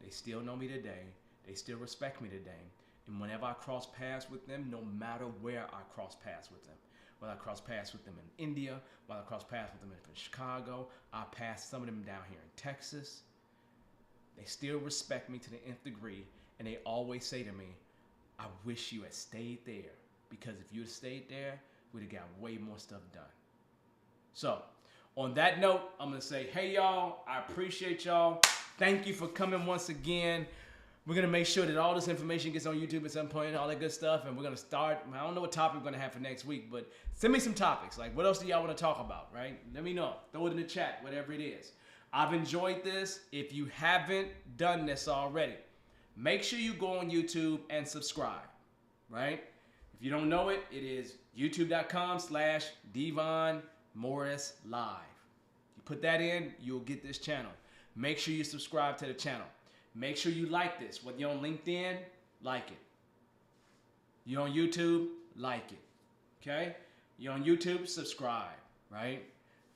they still know me today. They still respect me today. And whenever I cross paths with them, no matter where I cross paths with them, whether I cross paths with them in India, whether I cross paths with them in Chicago, I pass some of them down here in Texas, they still respect me to the nth degree, and they always say to me, I wish you had stayed there, because if you had stayed there, we'd have got way more stuff done. So, on that note, I'm going to say, hey, y'all, I appreciate y'all. Thank you for coming once again. We're going to make sure that all this information gets on YouTube at some point and all that good stuff, and we're going to start. I don't know what topic we're going to have for next week, but send me some topics. Like, what else do y'all want to talk about, right? Let me know. Throw it in the chat, whatever it is. I've enjoyed this. If you haven't done this already, make sure you go on YouTube and subscribe, right? If you don't know it, it is youtube.com/DevonMorris Live. You put that in, you'll get this channel. Make sure you subscribe to the channel. Make sure you like this. Whether you're on LinkedIn, like it. You're on YouTube, like it. Okay? You're on YouTube, subscribe, right?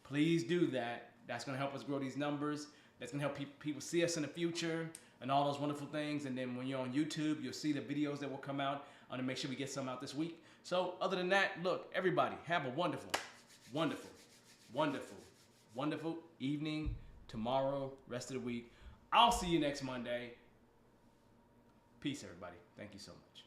Please do that. That's going to help us grow these numbers. That's going to help people see us in the future and all those wonderful things. And then when you're on YouTube, you'll see the videos that will come out. I'm going to make sure we get some out this week. So other than that, look, everybody, have a wonderful, wonderful, wonderful, wonderful evening, tomorrow, rest of the week. I'll see you next Monday. Peace, everybody. Thank you so much.